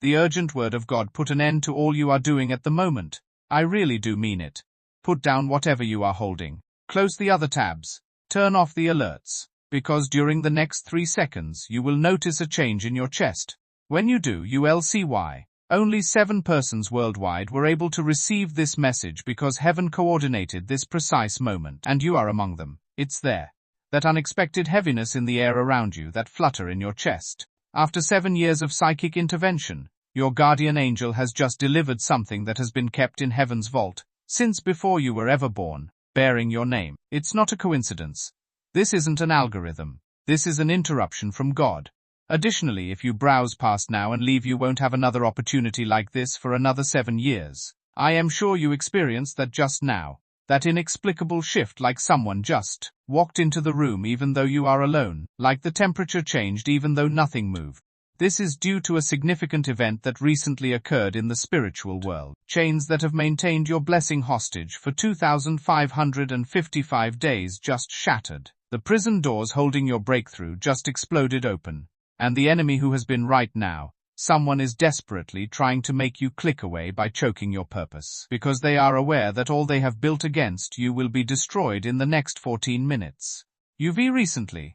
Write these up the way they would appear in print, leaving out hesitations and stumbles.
The urgent word of God: put an end to all you are doing at the moment. I really do mean it. Put down whatever you are holding. Close the other tabs. Turn off the alerts. Because during the next 3 seconds you will notice a change in your chest. When you do, you will see why. Only 7 persons worldwide were able to receive this message because heaven coordinated this precise moment, and you are among them. It's there. That unexpected heaviness in the air around you, that flutter in your chest. After 7 years of psychic intervention, your guardian angel has just delivered something that has been kept in heaven's vault since before you were ever born, bearing your name. It's not a coincidence. This isn't an algorithm. This is an interruption from God. Additionally, if you browse past now and leave, you won't have another opportunity like this for another 7 years. I am sure you experienced that just now. That inexplicable shift, like someone just walked into the room even though you are alone, like the temperature changed even though nothing moved. This is due to a significant event that recently occurred in the spiritual world. Chains that have maintained your blessing hostage for 2,555 days just shattered. The prison doors holding your breakthrough just exploded open. And the enemy who has been right now, someone is desperately trying to make you click away by choking your purpose. Because they are aware that all they have built against you will be destroyed in the next 14 minutes.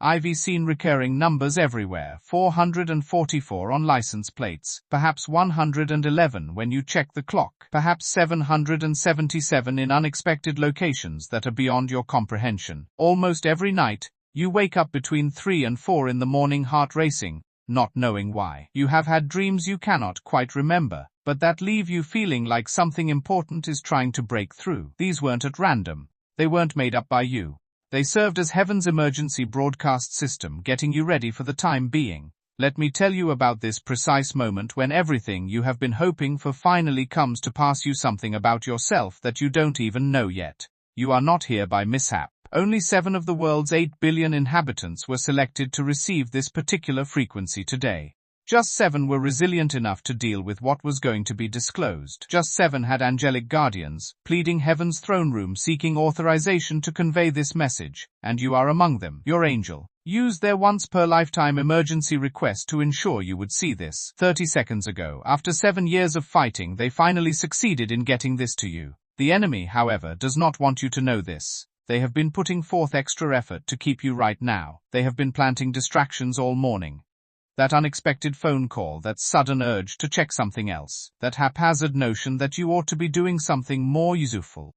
I've seen recurring numbers everywhere, 444 on license plates, perhaps 111 when you check the clock, perhaps 777 in unexpected locations that are beyond your comprehension. Almost every night, you wake up between 3 and 4 in the morning, heart racing, not knowing why. You have had dreams you cannot quite remember, but that leave you feeling like something important is trying to break through. These weren't at random. They weren't made up by you. They served as heaven's emergency broadcast system, getting you ready for the time being. Let me tell you about this precise moment when everything you have been hoping for finally comes to pass. You something about yourself that you don't even know yet. You are not here by mishap. Only 7 of the world's 8 billion inhabitants were selected to receive this particular frequency today. Just 7 were resilient enough to deal with what was going to be disclosed. Just 7 had angelic guardians, pleading heaven's throne room, seeking authorization to convey this message, and you are among them. Your angel used their once-per-lifetime emergency request to ensure you would see this. 30 seconds ago, after 7 years of fighting, they finally succeeded in getting this to you. The enemy, however, does not want you to know this. They have been putting forth extra effort to keep you right now. They have been planting distractions all morning. That unexpected phone call, that sudden urge to check something else, that haphazard notion that you ought to be doing something more useful.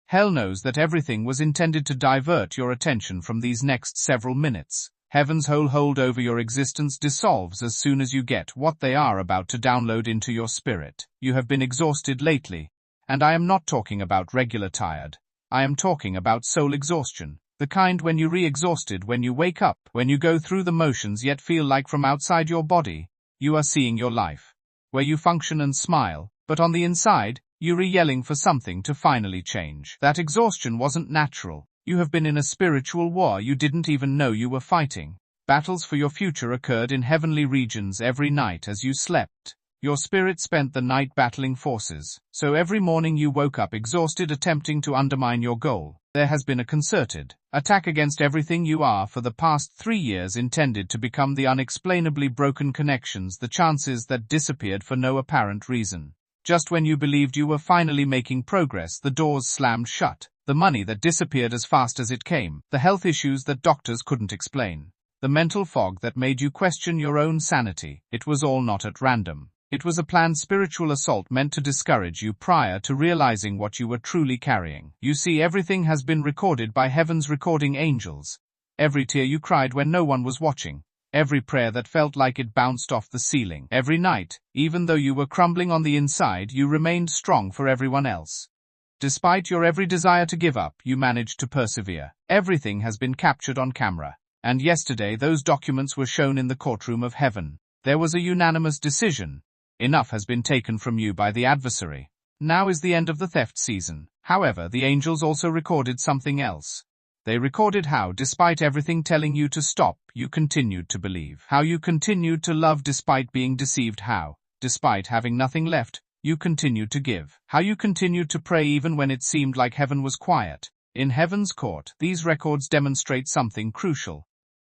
Hell knows that everything was intended to divert your attention from these next several minutes. Heaven's whole hold over your existence dissolves as soon as you get what they are about to download into your spirit. You have been exhausted lately, and I am not talking about regular tired. I am talking about soul exhaustion. The kind when you re-exhausted when you wake up, when you go through the motions yet feel like from outside your body, you are seeing your life. Where you function and smile, but on the inside, you are yelling for something to finally change. That exhaustion wasn't natural. You have been in a spiritual war you didn't even know you were fighting. Battles for your future occurred in heavenly regions every night as you slept. Your spirit spent the night battling forces, so every morning you woke up exhausted, attempting to undermine your goal. There has been a concerted attack against everything you are for the past 3 years, intended to become the unexplainably broken connections, the chances that disappeared for no apparent reason. Just when you believed you were finally making progress, the doors slammed shut. The money that disappeared as fast as it came, the health issues that doctors couldn't explain, the mental fog that made you question your own sanity. It was all not at random. It was a planned spiritual assault meant to discourage you prior to realizing what you were truly carrying. You see, everything has been recorded by heaven's recording angels. Every tear you cried when no one was watching. Every prayer that felt like it bounced off the ceiling. Every night, even though you were crumbling on the inside, you remained strong for everyone else. Despite your every desire to give up, you managed to persevere. Everything has been captured on camera. And yesterday those documents were shown in the courtroom of heaven. There was a unanimous decision. Enough has been taken from you by the adversary. Now is the end of the theft season. However, the angels also recorded something else. They recorded how, despite everything telling you to stop, you continued to believe. How you continued to love despite being deceived. How, despite having nothing left, you continued to give. How you continued to pray even when it seemed like heaven was quiet. In heaven's court, these records demonstrate something crucial.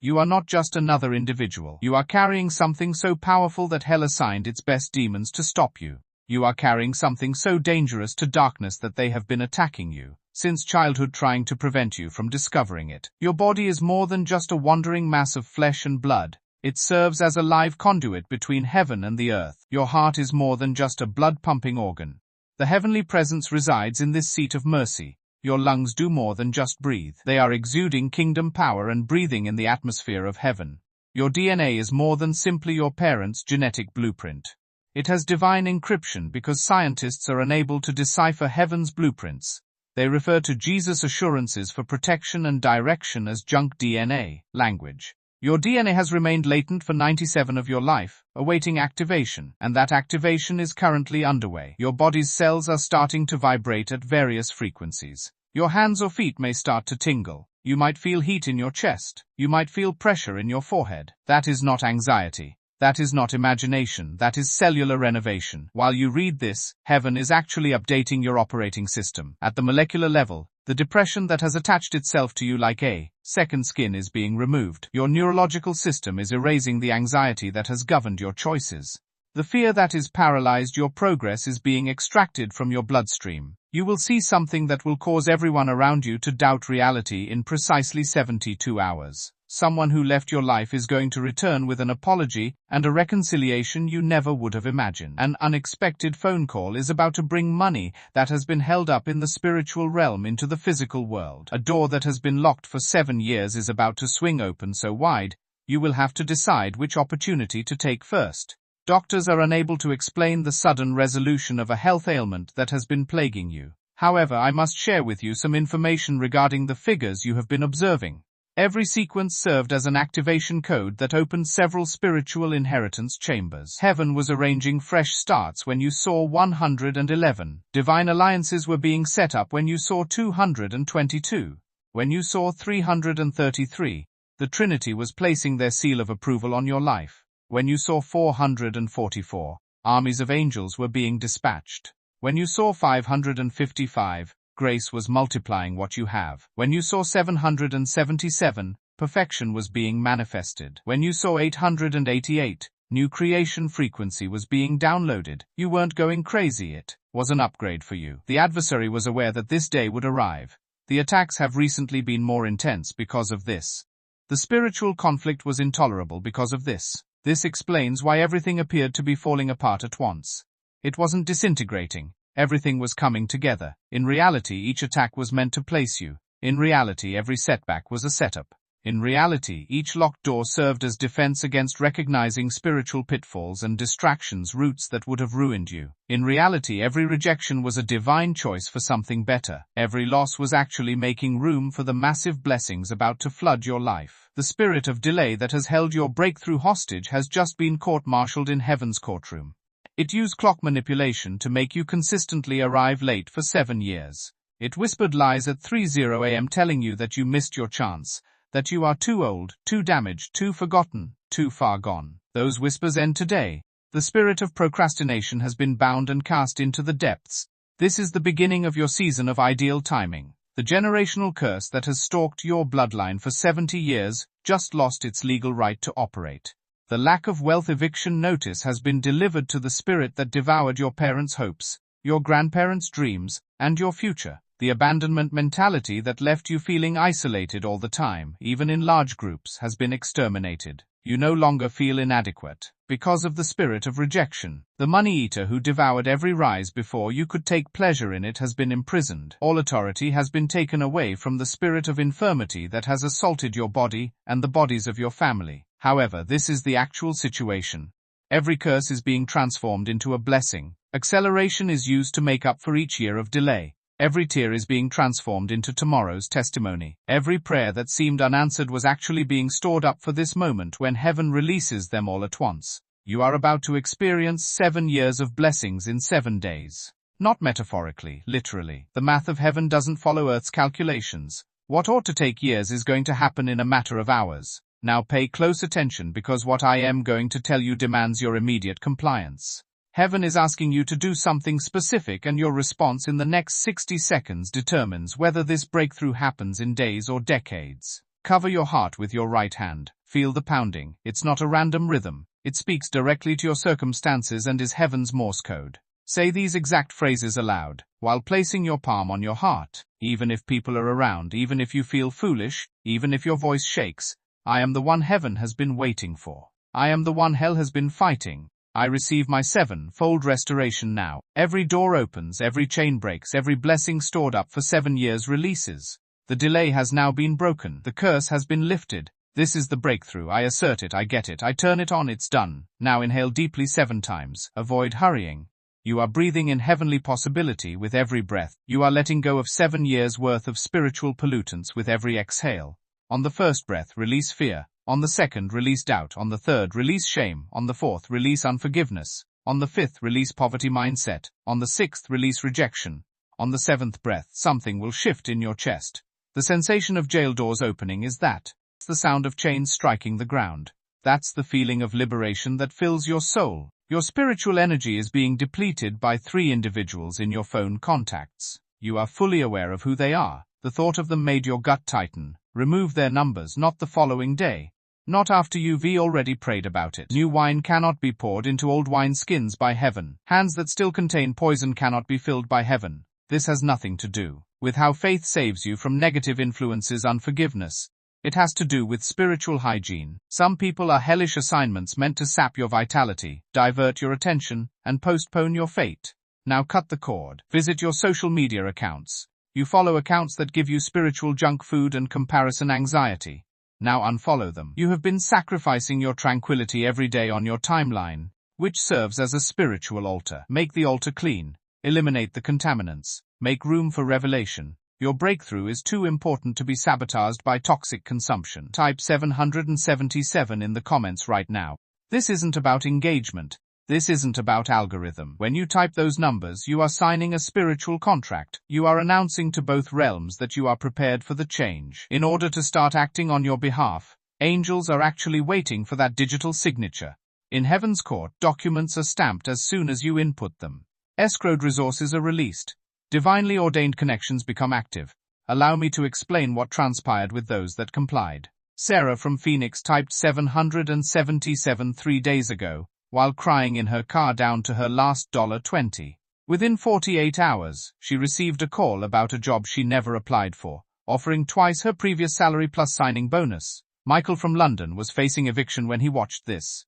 You are not just another individual. You are carrying something so powerful that hell assigned its best demons to stop you. You are carrying something so dangerous to darkness that they have been attacking you since childhood, trying to prevent you from discovering it. Your body is more than just a wandering mass of flesh and blood. It serves as a live conduit between heaven and the earth. Your heart is more than just a blood-pumping organ. The heavenly presence resides in this seat of mercy. Your lungs do more than just breathe. They are exuding kingdom power and breathing in the atmosphere of heaven. Your DNA is more than simply your parents' genetic blueprint. It has divine encryption because scientists are unable to decipher heaven's blueprints. They refer to Jesus' assurances for protection and direction as junk DNA, language. Your DNA has remained latent for 97 of your life, awaiting activation, and that activation is currently underway. Your body's cells are starting to vibrate at various frequencies. Your hands or feet may start to tingle. You might feel heat in your chest. You might feel pressure in your forehead. That is not anxiety. That is not imagination. That is cellular renovation. While you read this, heaven is actually updating your operating system. At the molecular level, the depression that has attached itself to you like a second skin is being removed. Your neurological system is erasing the anxiety that has governed your choices. The fear that has paralyzed your progress is being extracted from your bloodstream. You will see something that will cause everyone around you to doubt reality in precisely 72 hours. Someone who left your life is going to return with an apology and a reconciliation you never would have imagined. An unexpected phone call is about to bring money that has been held up in the spiritual realm into the physical world. A door that has been locked for 7 years is about to swing open so wide, you will have to decide which opportunity to take first. Doctors are unable to explain the sudden resolution of a health ailment that has been plaguing you. However, I must share with you some information regarding the figures you have been observing. Every sequence served as an activation code that opened several spiritual inheritance chambers. Heaven was arranging fresh starts when you saw 111. Divine alliances were being set up when you saw 222. When you saw 333, the Trinity was placing their seal of approval on your life. When you saw 444, armies of angels were being dispatched. When you saw 555, grace was multiplying what you have. When you saw 777, perfection was being manifested. When you saw 888, new creation frequency was being downloaded. You weren't going crazy, it was an upgrade for you. The adversary was aware that this day would arrive. The attacks have recently been more intense because of this. The spiritual conflict was intolerable because of this. This explains why everything appeared to be falling apart at once. It wasn't disintegrating. Everything was coming together. In reality, each attack was meant to place you. In reality, every setback was a setup. In reality, each locked door served as defense against recognizing spiritual pitfalls and distractions, routes that would have ruined you. In reality, every rejection was a divine choice for something better. Every loss was actually making room for the massive blessings about to flood your life. The spirit of delay that has held your breakthrough hostage has just been court-martialed in heaven's courtroom. It used clock manipulation to make you consistently arrive late for 7 years. It whispered lies at 3:00 a.m. telling you that you missed your chance, that you are too old, too damaged, too forgotten, too far gone. Those whispers end today. The spirit of procrastination has been bound and cast into the depths. This is the beginning of your season of ideal timing. The generational curse that has stalked your bloodline for 70 years just lost its legal right to operate. The lack of wealth eviction notice has been delivered to the spirit that devoured your parents' hopes, your grandparents' dreams, and your future. The abandonment mentality that left you feeling isolated all the time, even in large groups, has been exterminated. You no longer feel inadequate. Because of the spirit of rejection, the money-eater who devoured every rise before you could take pleasure in it has been imprisoned. All authority has been taken away from the spirit of infirmity that has assaulted your body and the bodies of your family. However, this is the actual situation. Every curse is being transformed into a blessing. Acceleration is used to make up for each year of delay. Every tear is being transformed into tomorrow's testimony. Every prayer that seemed unanswered was actually being stored up for this moment when heaven releases them all at once. You are about to experience 7 years of blessings in 7 days. Not metaphorically, literally. The math of heaven doesn't follow Earth's calculations. What ought to take years is going to happen in a matter of hours. Now pay close attention because what I am going to tell you demands your immediate compliance. Heaven is asking you to do something specific, and your response in the next 60 seconds determines whether this breakthrough happens in days or decades. Cover your heart with your right hand. Feel the pounding. It's not a random rhythm. It speaks directly to your circumstances and is heaven's Morse code. Say these exact phrases aloud, while placing your palm on your heart. Even if people are around, even if you feel foolish, even if your voice shakes, I am the one heaven has been waiting for. I am the one hell has been fighting. I receive my seven-fold restoration now. Every door opens, every chain breaks, every blessing stored up for 7 years releases. The delay has now been broken. The curse has been lifted. This is the breakthrough. I assert it, I get it, I turn it on, it's done. Now inhale deeply 7 times. Avoid hurrying. You are breathing in heavenly possibility with every breath. You are letting go of 7 years' worth of spiritual pollutants with every exhale. On the first breath, release fear. On the second, release doubt. On the third, release shame. On the fourth, release unforgiveness. On the fifth, release poverty mindset. On the sixth, release rejection. On the seventh breath, something will shift in your chest. The sensation of jail doors opening is that. It's the sound of chains striking the ground. That's the feeling of liberation that fills your soul. Your spiritual energy is being depleted by 3 individuals in your phone contacts. You are fully aware of who they are. The thought of them made your gut tighten. Remove their numbers, not the following day. Not after you've already prayed about it. New wine cannot be poured into old wine skins by heaven. Hands that still contain poison cannot be filled by heaven. This has nothing to do with how faith saves you from negative influences, unforgiveness. It has to do with spiritual hygiene. Some people are hellish assignments meant to sap your vitality, divert your attention, and postpone your fate. Now cut the cord. Visit your social media accounts. You follow accounts that give you spiritual junk food and comparison anxiety. Now unfollow them. You have been sacrificing your tranquility every day on your timeline, which serves as a spiritual altar. Make the altar clean. Eliminate the contaminants. Make room for revelation. Your breakthrough is too important to be sabotaged by toxic consumption. Type 777 in the comments right now. This isn't about engagement. This isn't about algorithm. When you type those numbers, you are signing a spiritual contract. You are announcing to both realms that you are prepared for the change. In order to start acting on your behalf, angels are actually waiting for that digital signature. In heaven's court, documents are stamped as soon as you input them. Escrowed resources are released. Divinely ordained connections become active. Allow me to explain what transpired with those that complied. Sarah from Phoenix typed 777 3 days ago, while crying in her car down to her last $20. Within 48 hours, she received a call about a job she never applied for, offering twice her previous salary plus signing bonus. Michael from London was facing eviction when he watched this.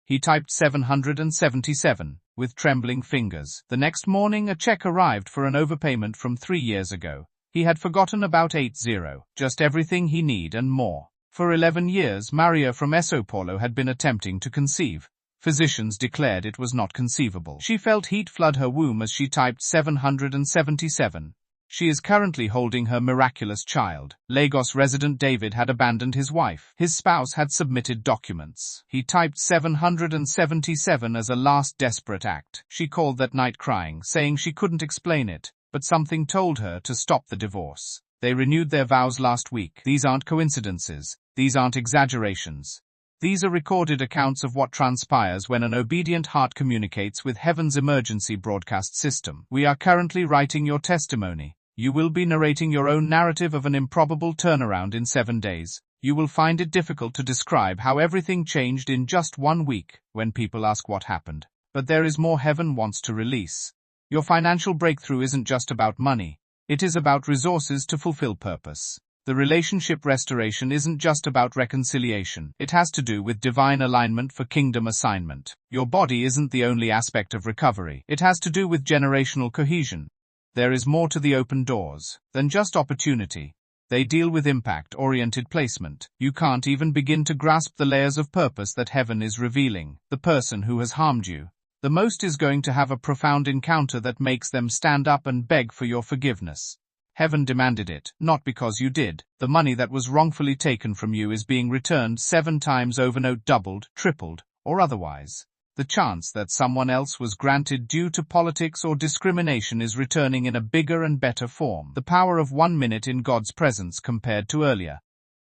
He typed 777, with trembling fingers. The next morning a check arrived for an overpayment from 3 years ago. He had forgotten about 80, just everything he need and more. For 11 years Maria from Sao Paulo had been attempting to conceive. Physicians declared it was not conceivable. She felt heat flood her womb as she typed 777. She is currently holding her miraculous child. Lagos resident David had abandoned his wife. His spouse had submitted documents. He typed 777 as a last desperate act. She called that night crying, saying she couldn't explain it, but something told her to stop the divorce. They renewed their vows last week. These aren't coincidences. These aren't exaggerations. These are recorded accounts of what transpires when an obedient heart communicates with heaven's emergency broadcast system. We are currently writing your testimony. You will be narrating your own narrative of an improbable turnaround in 7 days. You will find it difficult to describe how everything changed in just 1 week when people ask what happened. But there is more heaven wants to release. Your financial breakthrough isn't just about money. It is about resources to fulfill purpose. The relationship restoration isn't just about reconciliation. It has to do with divine alignment for kingdom assignment. Your body isn't the only aspect of recovery. It has to do with generational cohesion. There is more to the open doors than just opportunity. They deal with impact-oriented placement. You can't even begin to grasp the layers of purpose that heaven is revealing. The person who has harmed you the most is going to have a profound encounter that makes them stand up and beg for your forgiveness. Heaven demanded it, not because you did. The money that was wrongfully taken from you is being returned 7 times over, no doubled, tripled, or otherwise. The chance that someone else was granted due to politics or discrimination is returning in a bigger and better form. The power of 1 minute in God's presence compared to earlier.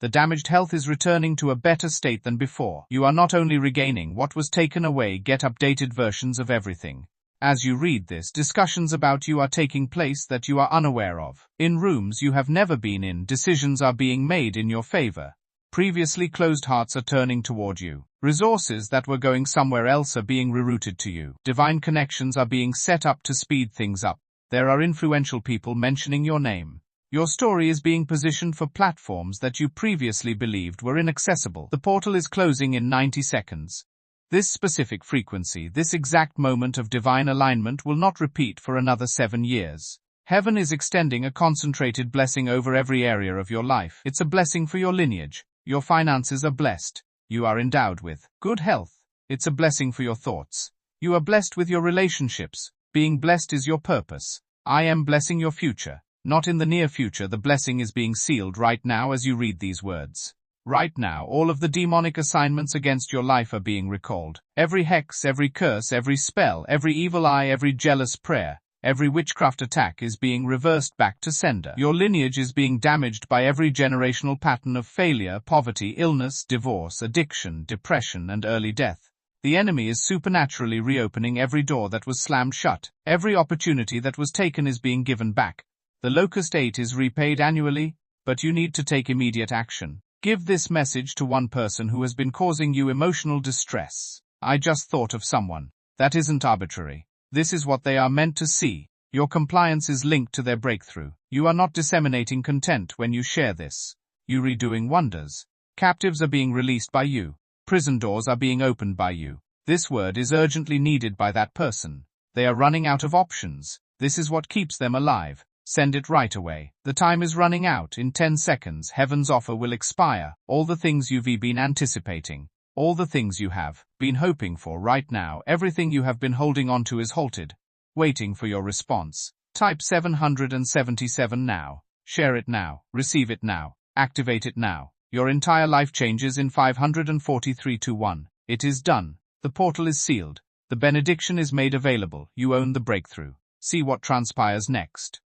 The damaged health is returning to a better state than before. You are not only regaining what was taken away, get updated versions of everything. As you read this, discussions about you are taking place that you are unaware of. In rooms you have never been in, decisions are being made in your favor. Previously closed hearts are turning toward you. Resources that were going somewhere else are being rerouted to you. Divine connections are being set up to speed things up. There are influential people mentioning your name. Your story is being positioned for platforms that you previously believed were inaccessible. The portal is closing in 90 seconds. This specific frequency, this exact moment of divine alignment will not repeat for another 7 years. Heaven is extending a concentrated blessing over every area of your life. It's a blessing for your lineage. Your finances are blessed. You are endowed with good health. It's a blessing for your thoughts. You are blessed with your relationships. Being blessed is your purpose. I am blessing your future. Not in the near future, the blessing is being sealed right now as you read these words. Right now, all of the demonic assignments against your life are being recalled. Every hex, every curse, every spell, every evil eye, every jealous prayer, every witchcraft attack is being reversed back to sender. Your lineage is being damaged by every generational pattern of failure, poverty, illness, divorce, addiction, depression, and early death. The enemy is supernaturally reopening every door that was slammed shut. Every opportunity that was taken is being given back. The Locust 8 is repaid annually, but you need to take immediate action. Give this message to one person who has been causing you emotional distress. I just thought of someone. That isn't arbitrary. This is what they are meant to see. Your compliance is linked to their breakthrough. You are not disseminating content when you share this. You are doing wonders. Captives are being released by you. Prison doors are being opened by you. This word is urgently needed by that person. They are running out of options. This is what keeps them alive. Send it right away. The time is running out. In 10 seconds, heaven's offer will expire. All the things you've been anticipating, all the things you have been hoping for right now, everything you have been holding on to is halted, waiting for your response. Type 777 now. Share it now. Receive it now. Activate it now. Your entire life changes in 543 to 1. It is done. The portal is sealed. The benediction is made available. You own the breakthrough. See what transpires next.